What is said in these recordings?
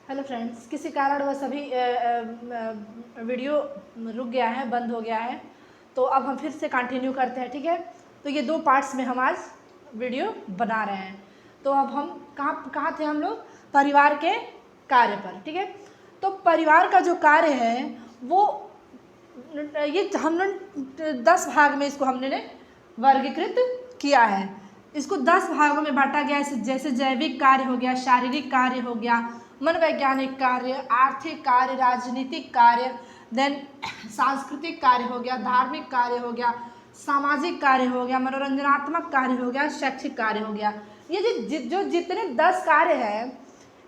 Hello friends, किसी कारणवश अभी वीडियो रुक गया है, बंद हो गया है, तो अब हम फिर से कंटिन्यू करते हैं। ठीक है, तो ये 2 पार्ट्स में हम आज वीडियो बना रहे हैं। तो अब हम कहाँ थे हम लोग? परिवार के कार्य पर। ठीक है, तो परिवार का जो कार्य है वो ये हमने 10 भाग में इसको हमने वर्गीकृत किया है। इसको 10 भागों में बांटा गया है, जैसे जैविक कार्य हो गया, शारीरिक कार्य हो गया, मनोवैज्ञानिक कार्य, आर्थिक कार्य, राजनीतिक कार्य, देन सांस्कृतिक कार्य हो गया, धार्मिक कार्य हो गया, सामाजिक कार्य हो गया, मनोरंजनात्मक कार्य हो गया, शैक्षिक कार्य हो गया। ये जो जितने 10 कार्य हैं,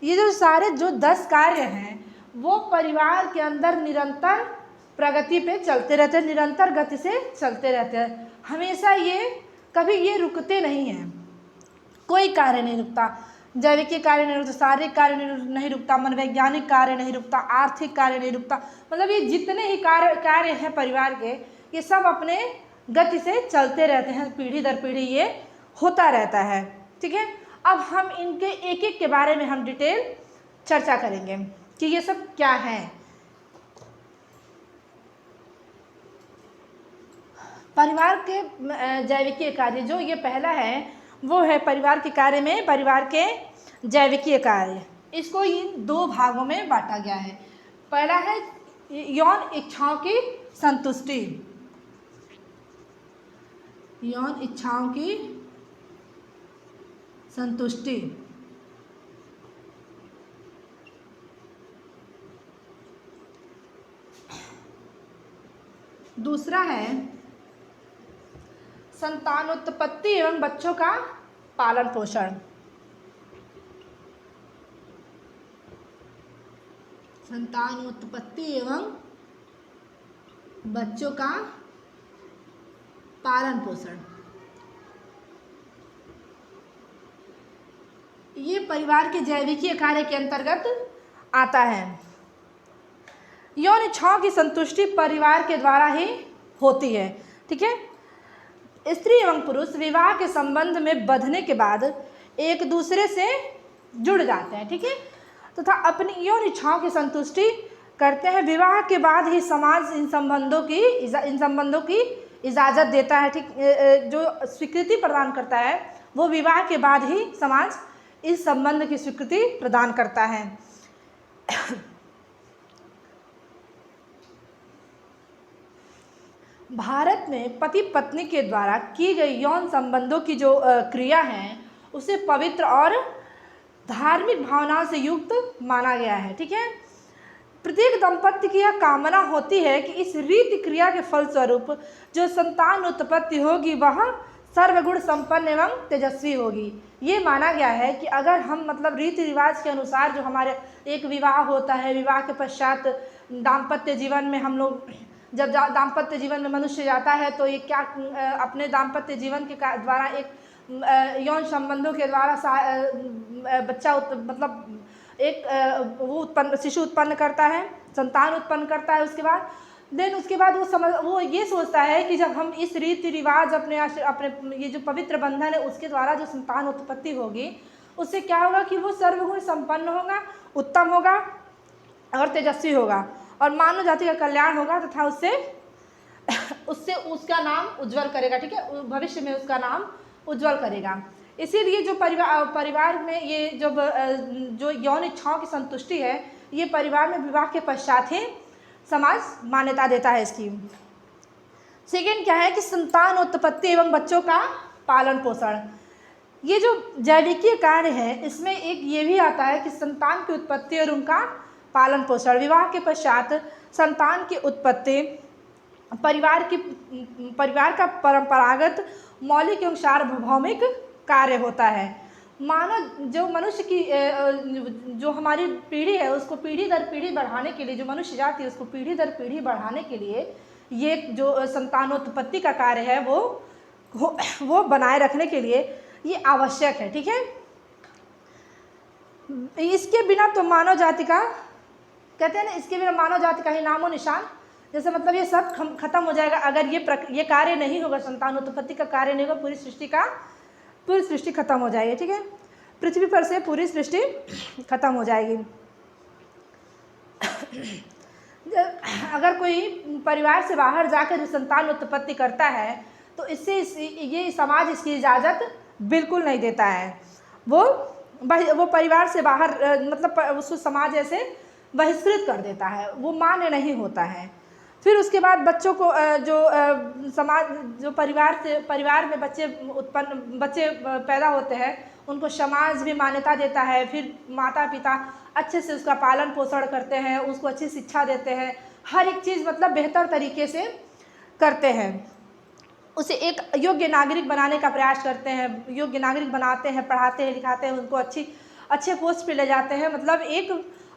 ये जो सारे 10 कार्य हैं वो परिवार के अंदर निरंतर प्रगति पे चलते रहते हैं, निरंतर गति से चलते रहते हैं। हमेशा ये कभी ये रुकते नहीं हैं, कोई कार्य नहीं रुकता। जैविक कार्य नहीं रुकता, शारीरिक कार्य नहीं रुकता, मनोवैज्ञानिक कार्य नहीं रुकता, आर्थिक कार्य नहीं रुकता। मतलब ये जितने ही कार्य हैं परिवार के, ये सब अपने गति से चलते रहते हैं, पीढ़ी दर पीढ़ी ये होता रहता है। ठीक है, अब हम इनके एक एक के बारे में हम डिटेल चर्चा करेंगे कि ये सब क्या है। परिवार के जैविकीय कार्य, जो ये पहला है वो है परिवार के कार्य में परिवार के जैविकीय कार्य। इसको इन 2 भागों में बांटा गया है। पहला है यौन इच्छाओं की संतुष्टि, यौन इच्छाओं की संतुष्टि। दूसरा है संतानोत्पत्ति एवं बच्चों का पालन पोषण, संतानोत्पत्ति एवं बच्चों का पालन पोषण। ये परिवार के जैविकीय कार्य के अंतर्गत आता है। यौन इच्छाओं की संतुष्टि परिवार के द्वारा ही होती है। ठीक है, स्त्री एवं पुरुष विवाह के संबंध में बंधने के बाद एक दूसरे से जुड़ जाते हैं। ठीक है, तथा अपनी यौन इच्छाओं की संतुष्टि करते हैं। विवाह के बाद ही समाज इन संबंधों की इजाज़त देता है। ठीक, जो स्वीकृति प्रदान करता है वो विवाह के बाद ही समाज इस संबंध की स्वीकृति प्रदान करता है। भारत में पति पत्नी के द्वारा की गई यौन संबंधों की जो क्रिया है उसे पवित्र और धार्मिक भावनाओं से युक्त माना गया है। ठीक है, प्रत्येक दंपत्ति की यह कामना होती है कि इस रीति क्रिया के फलस्वरूप जो संतान उत्पत्ति होगी वह सर्वगुण संपन्न एवं तेजस्वी होगी। ये माना गया है कि अगर हम मतलब रीति रिवाज के अनुसार जो हमारे एक विवाह होता है, विवाह के पश्चात दाम्पत्य जीवन में हम लोग जब दाम्पत्य जीवन में मनुष्य जाता है तो ये क्या अपने दाम्पत्य जीवन के द्वारा एक यौन संबंधों के द्वारा बच्चा मतलब एक वो शिशु उत्पन्न करता है, संतान उत्पन्न करता है। उसके बाद वो ये सोचता है कि जब हम इस रीति रिवाज अपने ये जो पवित्र बंधन है उसके द्वारा जो संतान उत्पत्ति होगी उससे क्या होगा कि वो सर्वगुण संपन्न होगा, उत्तम होगा और तेजस्वी होगा और मानव जाति का कल्याण होगा तथा उससे उसका नाम उज्जवल करेगा। ठीक है, भविष्य में उसका नाम उज्जवल करेगा। इसीलिए जो परिवार में ये जो यौन इच्छाओं की संतुष्टि है ये परिवार में विवाह के पश्चात ही समाज मान्यता देता है इसकी। सेकेंड क्या है कि संतान उत्पत्ति एवं बच्चों का पालन पोषण। ये जो जैविकीय कार्य है इसमें एक ये भी आता है कि संतान की उत्पत्ति और उनका पालन पोषण। विवाह के पश्चात संतान की उत्पत्ति परिवार का परंपरागत मौलिक एवं सार्वभौमिक कार्य होता है। मानव जो मनुष्य की जो हमारी पीढ़ी है उसको पीढ़ी दर पीढ़ी बढ़ाने के लिए, जो मनुष्य जाति है उसको पीढ़ी दर पीढ़ी बढ़ाने के लिए ये जो संतानोत्पत्ति का कार्य है वो बनाए रखने के लिए ये आवश्यक है। ठीक है, इसके बिना तो मानव जाति का कहते हैं ना, इसके बिना मानव जाति का ही नामो निशान, जैसे मतलब ये सब खत्म हो जाएगा अगर ये कार्य नहीं होगा, संतानोत्पत्ति का कार्य नहीं होगा, पूरी सृष्टि खत्म हो जाएगी। ठीक है, पृथ्वी पर से पूरी सृष्टि खत्म हो जाएगी। अगर कोई परिवार से बाहर जाकर संतान उत्पत्ति करता है तो ये समाज इसकी इजाज़त बिल्कुल नहीं देता है। वो परिवार से बाहर मतलब उसको समाज ऐसे बहिष्कृत कर देता है, वो मान्य नहीं होता है। फिर उसके बाद बच्चों को जो परिवार में बच्चे पैदा होते हैं उनको समाज भी मान्यता देता है। फिर माता पिता अच्छे से उसका पालन पोषण करते हैं, उसको अच्छी शिक्षा देते हैं, हर एक चीज़ मतलब बेहतर तरीके से करते हैं, उसे एक योग्य नागरिक बनाने का प्रयास करते हैं, योग्य नागरिक बनाते हैं, पढ़ाते हैं, लिखाते हैं, उनको अच्छे पोस्ट पे ले जाते हैं। मतलब एक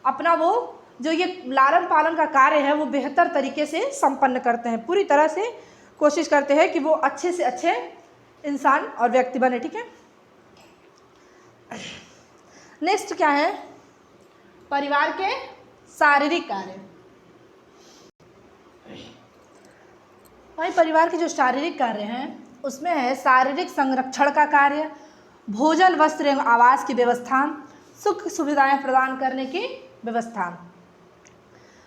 अपना वो जो ये लालन पालन का कार्य है वो बेहतर तरीके से संपन्न करते हैं, पूरी तरह से कोशिश करते हैं कि वो अच्छे से अच्छे इंसान और व्यक्ति बने। ठीक है, नेक्स्ट क्या है, परिवार के शारीरिक कार्य। भाई परिवार के जो शारीरिक कार्य हैं उसमें है शारीरिक संरक्षण का कार्य, भोजन वस्त्र एवं आवास की व्यवस्था, सुख सुविधाएं प्रदान करने की व्यवस्था।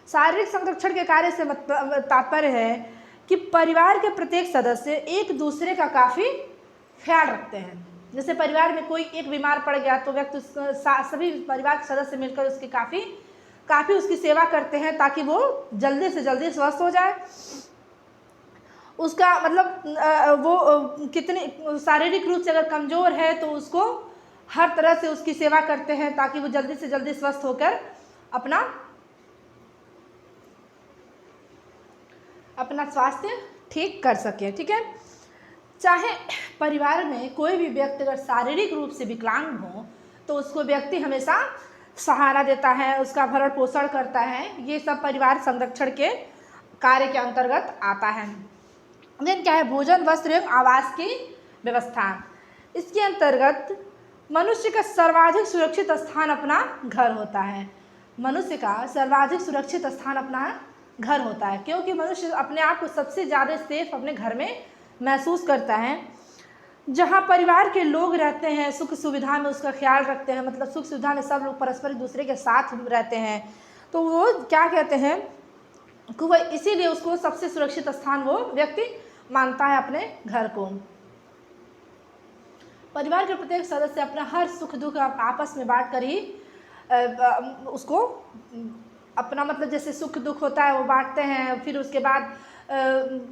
शारीरिक संरक्षण के कार्य से तात्पर्य है कि परिवार के प्रत्येक सदस्य एक दूसरे का काफ़ी ख्याल रखते हैं। जैसे परिवार में कोई एक बीमार पड़ गया तो व्यक्ति सभी परिवार के सदस्य मिलकर उसकी काफ़ी उसकी सेवा करते हैं ताकि वो जल्दी से जल्दी स्वस्थ हो जाए। उसका मतलब वो कितनी शारीरिक रूप से अगर कमज़ोर है तो उसको हर तरह से उसकी सेवा करते हैं ताकि वो जल्दी से जल्दी स्वस्थ होकर अपना स्वास्थ्य ठीक कर सके। ठीक है, चाहे परिवार में कोई भी व्यक्ति अगर शारीरिक रूप से विकलांग हो तो उसको व्यक्ति हमेशा सहारा देता है, उसका भरण पोषण करता है। ये सब परिवार संरक्षण के कार्य के अंतर्गत आता है। देन क्या है, भोजन वस्त्र एवं आवास की व्यवस्था। इसके अंतर्गत मनुष्य का सर्वाधिक सुरक्षित स्थान अपना घर होता है। मनुष्य का सर्वाधिक सुरक्षित स्थान अपना घर होता है क्योंकि मनुष्य अपने आप को सबसे ज़्यादा सेफ अपने घर में महसूस करता है। जहाँ परिवार के लोग रहते हैं, सुख सुविधा में उसका ख्याल रखते हैं, मतलब सुख सुविधा में सब लोग परस्पर एक दूसरे के साथ रहते हैं, तो वो क्या कहते हैं कि वह इसीलिए उसको सबसे सुरक्षित स्थान वो व्यक्ति मानता है अपने घर को। परिवार के प्रत्येक सदस्य अपना हर सुख दुख आपस में बांट कर ही उसको अपना मतलब जैसे सुख दुख होता है वो बांटते हैं। फिर उसके बाद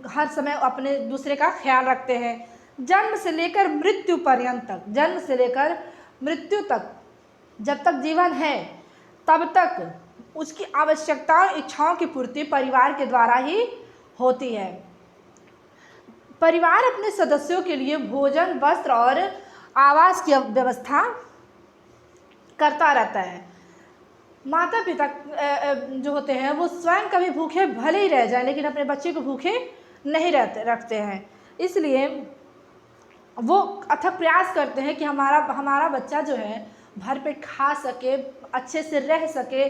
हर समय अपने दूसरे का ख्याल रखते हैं। जन्म से लेकर मृत्यु पर्यंत तक, जन्म से लेकर मृत्यु तक, जब तक जीवन है तब तक उसकी आवश्यकताओं इच्छाओं की पूर्ति परिवार के द्वारा ही होती है। परिवार अपने सदस्यों के लिए भोजन वस्त्र और आवास की व्यवस्था करता रहता है। माता पिता जो होते हैं वो स्वयं कभी भूखे भले ही रह जाएं लेकिन अपने बच्चे को भूखे नहीं रखते हैं। इसलिए वो अथक प्रयास करते हैं कि हमारा बच्चा जो है भर पेट खा सके, अच्छे से रह सके,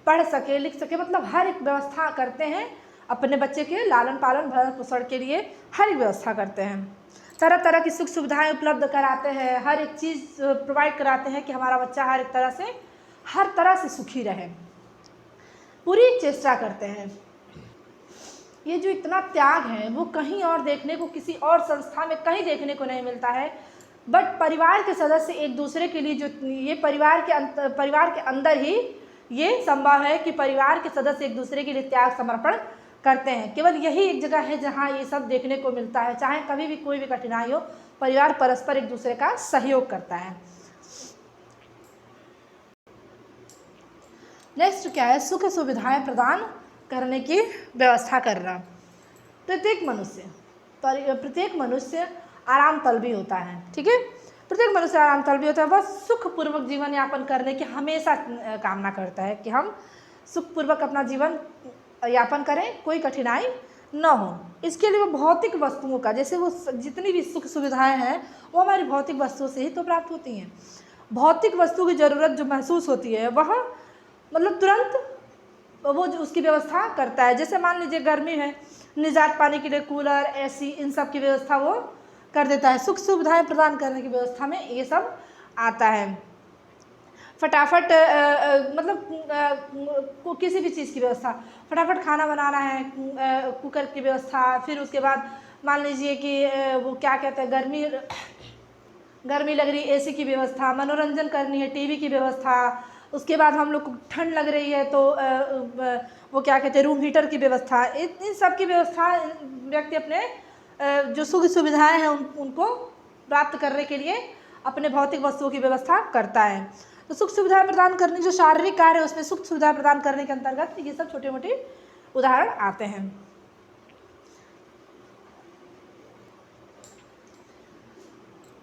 पढ़ सके, लिख सके, मतलब हर एक व्यवस्था करते हैं अपने बच्चे के लालन पालन भरण पोषण के लिए। हर एक व्यवस्था करते हैं, तरह तरह की सुख सुविधाएं उपलब्ध कराते हैं, हर एक चीज़ प्रोवाइड कराते हैं कि हमारा बच्चा हर तरह से सुखी रहे, पूरी चेष्टा करते हैं। ये जो इतना त्याग है वो कहीं और देखने को, किसी और संस्था में कहीं देखने को नहीं मिलता है। बट परिवार के सदस्य एक दूसरे के लिए जो ये परिवार के अंदर ही ये संभव है कि परिवार के सदस्य एक दूसरे के लिए त्याग समर्पण करते हैं। केवल यही एक जगह है जहाँ ये सब देखने को मिलता है। चाहे कभी भी कोई भी कठिनाई हो, परिवार परस्पर एक दूसरे का सहयोग करता है। नेक्स्ट क्या है, सुख सुविधाएं प्रदान करने की व्यवस्था करना। प्रत्येक मनुष्य आराम तलबी होता है। ठीक है, प्रत्येक मनुष्य आराम तलबी होता है। वह सुखपूर्वक जीवन यापन करने की हमेशा कामना करता है कि हम सुखपूर्वक अपना जीवन यापन करें, कोई कठिनाई न हो। इसके लिए वो भौतिक वस्तुओं का, जैसे वो जितनी भी सुख सुविधाएं हैं वो हमारी भौतिक वस्तुओं से ही तो प्राप्त होती हैं। भौतिक वस्तु की ज़रूरत जो महसूस होती है वह मतलब तुरंत वो उसकी व्यवस्था करता है। जैसे मान लीजिए गर्मी है, निजात पाने के लिए कूलर, एसी, इन सब की व्यवस्था वो कर देता है। सुख सुविधाएं प्रदान करने की व्यवस्था में ये सब आता है। फटाफट किसी भी चीज़ की व्यवस्था, फटाफट खाना बनाना है, कुकर की व्यवस्था, फिर उसके बाद मान लीजिए कि वो क्या कहते हैं, गर्मी लग रही, एसी की व्यवस्था, मनोरंजन करनी है, टीवी की व्यवस्था, उसके बाद हम लोग को ठंड लग रही है तो वो क्या कहते हैं, रूम हीटर की व्यवस्था, इन सब की व्यवस्था व्यक्ति अपने जो सुख सुविधाएं हैं उनको प्राप्त करने के लिए अपने भौतिक वस्तुओं की व्यवस्था करता है। तो सुख सुविधा प्रदान करने, जो शारीरिक कार्य है उसमें सुख सुविधा प्रदान करने के अंतर्गत ये सब छोटे मोटे उदाहरण आते हैं।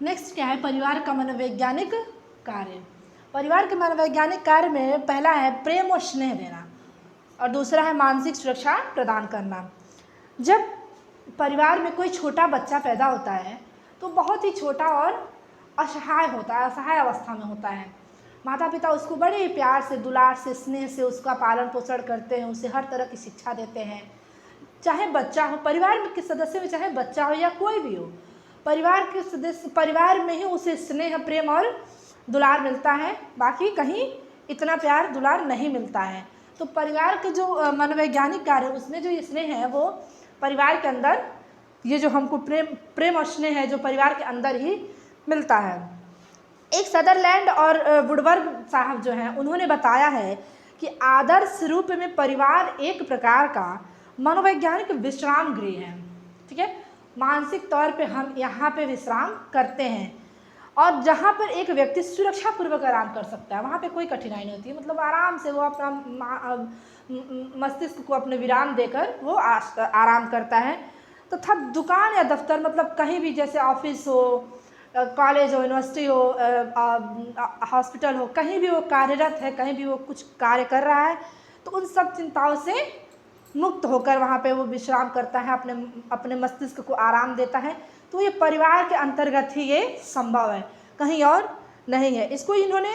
नेक्स्ट क्या है, परिवार का मनोवैज्ञानिक कार्य। परिवार के मनोवैज्ञानिक कार्य में पहला है प्रेम और स्नेह देना, और दूसरा है मानसिक सुरक्षा प्रदान करना। जब परिवार में कोई छोटा बच्चा पैदा होता है तो बहुत ही छोटा और असहाय होता है, असहाय अवस्था में होता है। माता पिता उसको बड़े ही प्यार से, दुलार से, स्नेह से उसका पालन पोषण करते हैं, उसे हर तरह की शिक्षा देते हैं। चाहे बच्चा हो, परिवार के सदस्य में चाहे बच्चा हो या कोई भी हो, परिवार के सदस्य, परिवार में ही उसे स्नेह, प्रेम और दुलार मिलता है, बाकी कहीं इतना प्यार दुलार नहीं मिलता है। तो परिवार के जो मनोवैज्ञानिक कार्य उसमें जो ये स्नेह है वो परिवार के अंदर, ये जो हमको प्रेम और स्नेह है जो परिवार के अंदर ही मिलता है। एक सदरलैंड और वुडवर्ग साहब जो हैं उन्होंने बताया है कि आदर्श रूप में परिवार एक प्रकार का मनोवैज्ञानिक विश्राम गृह है। ठीक है, मानसिक तौर पे हम यहाँ पे विश्राम करते हैं, और जहाँ पर एक व्यक्ति सुरक्षापूर्वक आराम कर सकता है, वहाँ पे कोई कठिनाई नहीं होती है, मतलब आराम से वो अपना मस्तिष्क को अपने विराम देकर वो आराम करता है। तथा दुकान या दफ्तर, मतलब कहीं भी, जैसे ऑफिस हो, कॉलेज हो, यूनिवर्सिटी हो, हॉस्पिटल हो, कहीं भी वो कार्यरत है, कहीं भी वो कुछ कार्य कर रहा है, तो उन सब चिंताओं से मुक्त होकर वहाँ पे वो विश्राम करता है, अपने मस्तिष्क को आराम देता है। तो ये परिवार के अंतर्गत ही ये संभव है, कहीं और नहीं है। इसको इन्होंने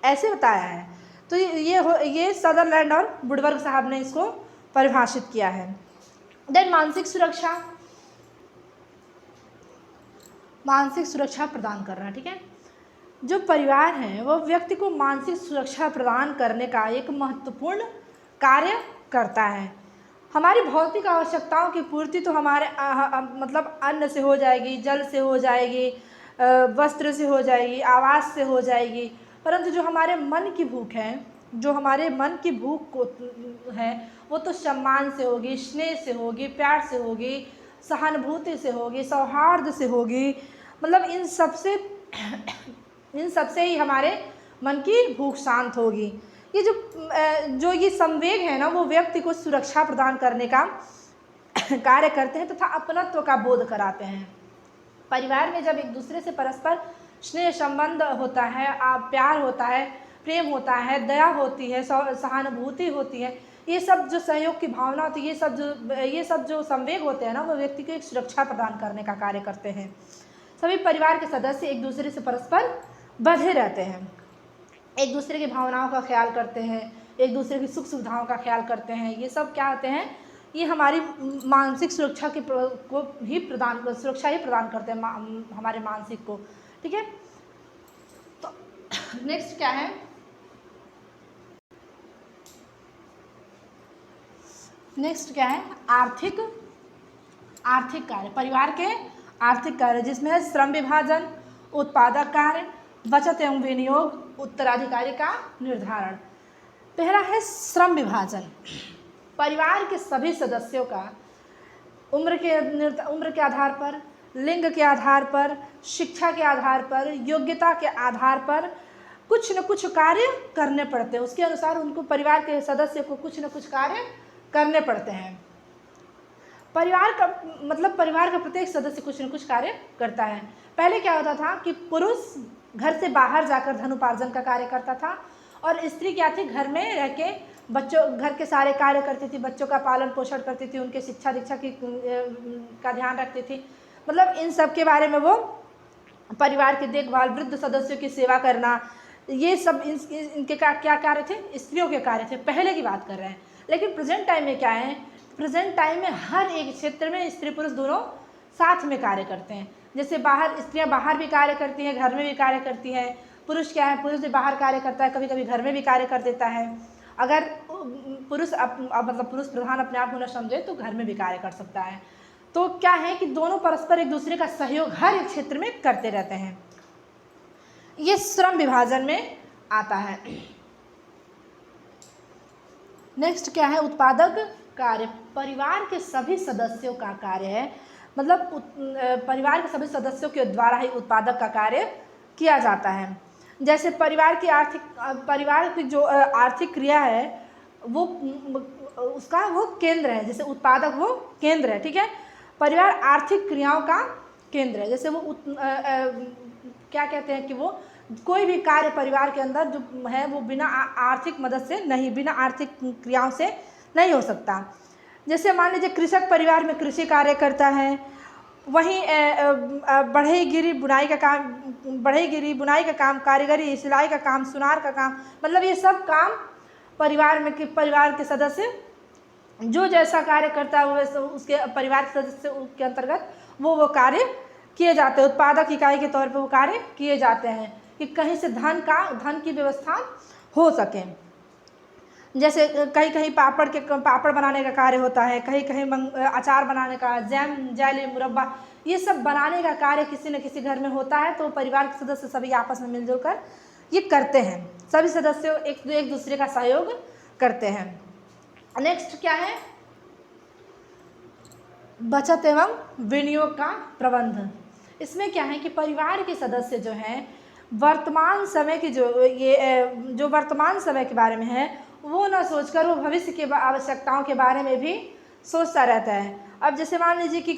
ऐसे बताया है। तो ये सदरलैंड और वुडवर्ग साहब ने इसको परिभाषित किया है। देन मानसिक सुरक्षा प्रदान करना। ठीक है, जो परिवार है वो व्यक्ति को मानसिक सुरक्षा प्रदान करने का एक महत्वपूर्ण कार्य करता है। हमारी भौतिक आवश्यकताओं की पूर्ति तो हमारे मतलब अन्न से हो जाएगी, जल से हो जाएगी, वस्त्र से हो जाएगी, आवास से हो जाएगी, परंतु जो हमारे मन की भूख है, जो हमारे मन की भूख को है, वो तो सम्मान से होगी, स्नेह से होगी, प्यार से होगी, सहानुभूति से होगी, सौहार्द से होगी, मतलब इन सबसे ही हमारे मन की भूख शांत होगी। ये जो ये संवेग है ना, वो व्यक्ति को सुरक्षा प्रदान करने का कार्य करते हैं तथा अपनत्व का बोध कराते हैं। परिवार में जब एक दूसरे से परस्पर स्नेह संबंध होता है, प्यार होता है, प्रेम होता है, दया होती है, सहानुभूति होती है, ये सब जो सहयोग की भावना होती है, ये सब जो संवेग होते हैं ना, वो व्यक्ति को एक सुरक्षा प्रदान करने का कार्य करते हैं। सभी परिवार के सदस्य एक दूसरे से परस्पर बंधे रहते हैं, एक दूसरे की भावनाओं का ख्याल करते हैं, एक दूसरे की सुख सुविधाओं का ख्याल करते हैं। ये सब क्या होते हैं, ये हमारी मानसिक सुरक्षा सुरक्षा ही प्रदान करते हैं हमारे मानसिक को। ठीक है, तो नेक्स्ट क्या है, आर्थिक कार्य। परिवार के आर्थिक कार्य जिसमें है श्रम विभाजन, उत्पादक कार्य, बचत एवं विनियोग, उत्तराधिकारी का निर्धारण। पहला है श्रम विभाजन। परिवार के सभी सदस्यों का उम्र के आधार पर, लिंग के आधार पर, शिक्षा के आधार पर, योग्यता के आधार पर कुछ न कुछ कार्य करने पड़ते हैं। उसके अनुसार उनको, परिवार के सदस्य को कुछ न कुछ कार्य करने पड़ते हैं। परिवार का प्रत्येक सदस्य कुछ न कुछ कार्य करता है। पहले क्या होता था कि पुरुष घर से बाहर जाकर धन उपार्जन का कार्य करता था, और स्त्री क्या थी, घर में रह के घर के सारे कार्य करती थी, बच्चों का पालन पोषण करती थी, उनके शिक्षा दीक्षा का ध्यान रखती थी, मतलब इन सब के बारे में वो परिवार की देखभाल, वृद्ध सदस्यों की सेवा करना, ये सब इनके क्या कार्य थे, स्त्रियों के कार्य थे। पहले की बात कर रहे हैं। लेकिन प्रेजेंट टाइम में क्या है, प्रेजेंट टाइम में हर एक क्षेत्र में स्त्री पुरुष दोनों साथ में कार्य करते हैं। जैसे स्त्रियां बाहर भी कार्य करती हैं, घर में भी कार्य करती हैं, पुरुष क्या है, पुरुष भी बाहर कार्य करता है, कभी कभी घर में भी कार्य कर देता है। अगर पुरुष मतलब पुरुष प्रधान अपने आप को न समझे तो घर में भी कार्य कर सकता है। तो क्या है कि दोनों परस्पर एक दूसरे का सहयोग हर एक क्षेत्र में करते रहते हैं। ये श्रम विभाजन में आता है। नेक्स्ट क्या है, उत्पादक कार्य। परिवार के सभी सदस्यों का कार्य है, मतलब परिवार के सभी सदस्यों के द्वारा ही उत्पादक का कार्य किया जाता है। जैसे परिवार की जो आर्थिक क्रिया है वो उसका वो केंद्र है, जैसे उत्पादक वो केंद्र है, ठीक है। परिवार आर्थिक क्रियाओं का केंद्र है, जैसे वो क्या कहते हैं कि वो कोई भी कार्य परिवार के अंदर जो है वो बिना आर्थिक मदद से नहीं, बिना आर्थिक क्रियाओं से नहीं हो सकता। जैसे मान लीजिए कृषक परिवार में कृषि कार्य करता है, वहीं बढ़ईगिरी बुनाई का काम, कारीगरी सिलाई का काम, सुनार का काम, मतलब ये सब काम परिवार के सदस्य जो जैसा कार्य करता है वैसे उसके परिवार के सदस्य के अंतर्गत वो कार्य किए जाते हैं। उत्पादक इकाई के तौर पे वो कार्य किए जाते हैं कि कहीं से धन की व्यवस्था हो सके। जैसे कहीं पापड़ बनाने का कार्य होता है, कहीं अचार बनाने का, जैम, जेली, मुरब्बा, ये सब बनाने का कार्य किसी न किसी घर में होता है। तो परिवार के सदस्य सभी आपस में मिलजुल कर ये करते हैं, सभी सदस्य एक दूसरे का सहयोग करते हैं। नेक्स्ट क्या है, बचत एवं विनियोग का प्रबंध। इसमें क्या है कि परिवार के सदस्य जो हैं वर्तमान समय की जो वर्तमान समय के बारे में है वो ना सोचकर वो भविष्य की आवश्यकताओं के बारे में भी सोचता रहता है। अब जैसे मान लीजिए कि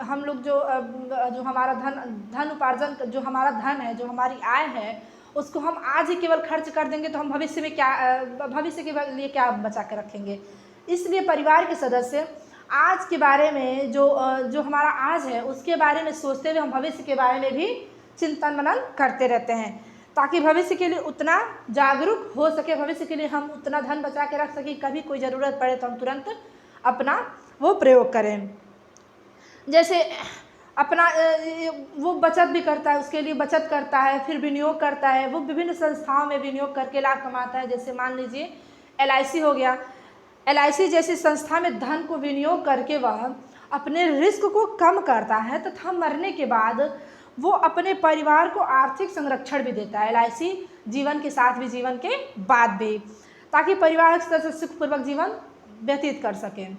हम लोग जो हमारा धन उपार्जन, जो हमारा धन है, जो हमारी आय है, उसको हम आज ही केवल खर्च कर देंगे तो हम भविष्य के लिए क्या बचा कर रखेंगे। इसलिए परिवार के सदस्य आज के बारे में जो हमारा आज है उसके बारे में सोचते हुए हम भविष्य के बारे में भी चिंतन मनन करते रहते हैं, ताकि भविष्य के लिए उतना जागरूक हो सके, भविष्य के लिए हम उतना धन बचा के रख सकें, कभी कोई ज़रूरत पड़े तो हम तुरंत अपना वो प्रयोग करें। जैसे अपना वो बचत भी करता है, उसके लिए बचत करता है, फिर विनियोग करता है, वो विभिन्न संस्थाओं में विनियोग करके लाभ कमाता है। जैसे मान लीजिए LIC हो गया, LIC जैसी संस्था में धन को विनियोग करके वह अपने रिस्क को कम करता है तथा मरने के बाद वो अपने परिवार को आर्थिक संरक्षण भी देता है, LIC जीवन के साथ भी, जीवन के बाद भी, ताकि परिवार के सदस्य सुखपूर्वक जीवन व्यतीत कर सकें।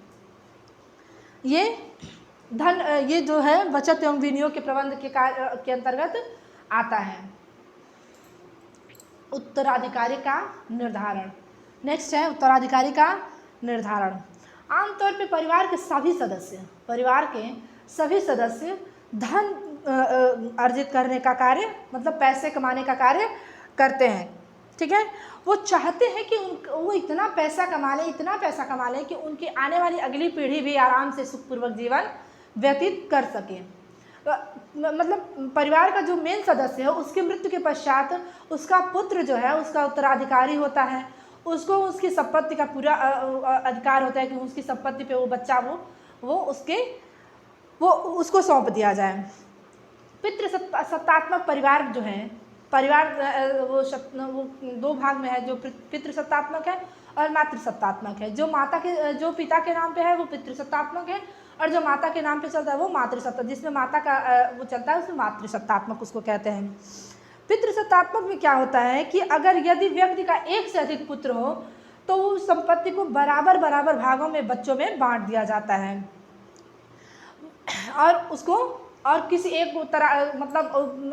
ये जो है बचत एवं विनियोग के प्रबंध के अंतर्गत आता है। उत्तराधिकारी का निर्धारण। नेक्स्ट है उत्तराधिकारी का निर्धारण। आमतौर पे परिवार के सभी सदस्य धन अर्जित करने का कार्य, मतलब पैसे कमाने का कार्य करते हैं, ठीक है। वो चाहते हैं कि वो इतना पैसा कमा लें कि उनकी आने वाली अगली पीढ़ी भी आराम से सुखपूर्वक जीवन व्यतीत कर सके। मतलब परिवार का जो मेन सदस्य है उसकी मृत्यु के पश्चात उसका पुत्र जो है उसका उत्तराधिकारी होता है, उसको उसकी संपत्ति का पूरा अधिकार होता है कि उसकी संपत्ति पे वो बच्चा उसको सौंप दिया जाए। पितृसत्तात्मक परिवार जो है, वो दो भाग में है, जो पितृसत्तात्मक है और मातृसत्तात्मक है। जो पिता के नाम पे है वो पितृसत्तात्मक है, और जो माता के नाम पे चलता है वो मातृसत्ता, जिसमें माता का वो चलता है उसमें मातृसत्तात्मक उसको कहते हैं। पितृसत्तात्मक में क्या होता है कि यदि व्यक्ति का एक से अधिक पुत्र हो तो उस संपत्ति को बराबर भागों में बच्चों में बांट दिया जाता है, और किसी एक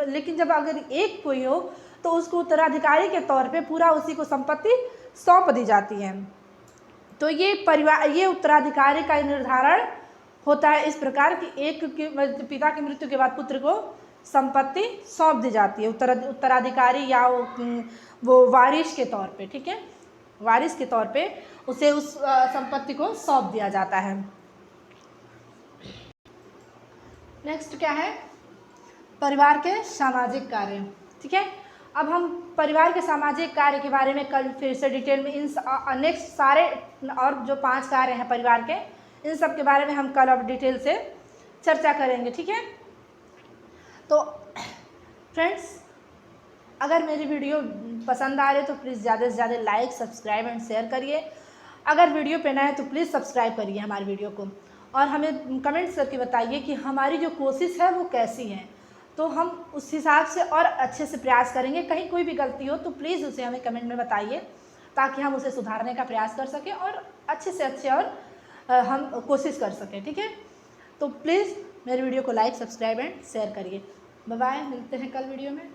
लेकिन जब अगर एक कोई हो तो उसको उत्तराधिकारी के तौर पे पूरा उसी को संपत्ति सौंप दी जाती है। तो ये उत्तराधिकारी का निर्धारण होता है इस प्रकार कि पिता की मृत्यु के बाद पुत्र को संपत्ति सौंप दी जाती है, उत्तराधिकारी या वो वारिस के तौर पे, ठीक है, वारिस के तौर पे उसे उस संपत्ति को सौंप दिया जाता है। नेक्स्ट क्या है, परिवार के सामाजिक कार्य, ठीक है। अब हम परिवार के सामाजिक कार्य के बारे में कल फिर से डिटेल में नेक्स्ट सारे और जो 5 कार्य हैं परिवार के, इन सब के बारे में हम कल अब डिटेल से चर्चा करेंगे, ठीक है। तो फ्रेंड्स, अगर मेरी वीडियो पसंद आ रही है तो प्लीज़ ज़्यादा से ज़्यादा लाइक, सब्सक्राइब एंड शेयर करिए। अगर वीडियो पे नए हैं तो प्लीज़ सब्सक्राइब करिए हमारी वीडियो को, और हमें कमेंट्स करके बताइए कि हमारी जो कोशिश है वो कैसी है, तो हम उस हिसाब से और अच्छे से प्रयास करेंगे। कहीं कोई भी गलती हो तो प्लीज़ उसे हमें कमेंट में बताइए, ताकि हम उसे सुधारने का प्रयास कर सकें और अच्छे से अच्छे और हम कोशिश कर सकें। ठीक है, तो प्लीज़ मेरे वीडियो को लाइक, सब्सक्राइब एंड शेयर करिए। बाय बाय, मिलते हैं कल वीडियो में।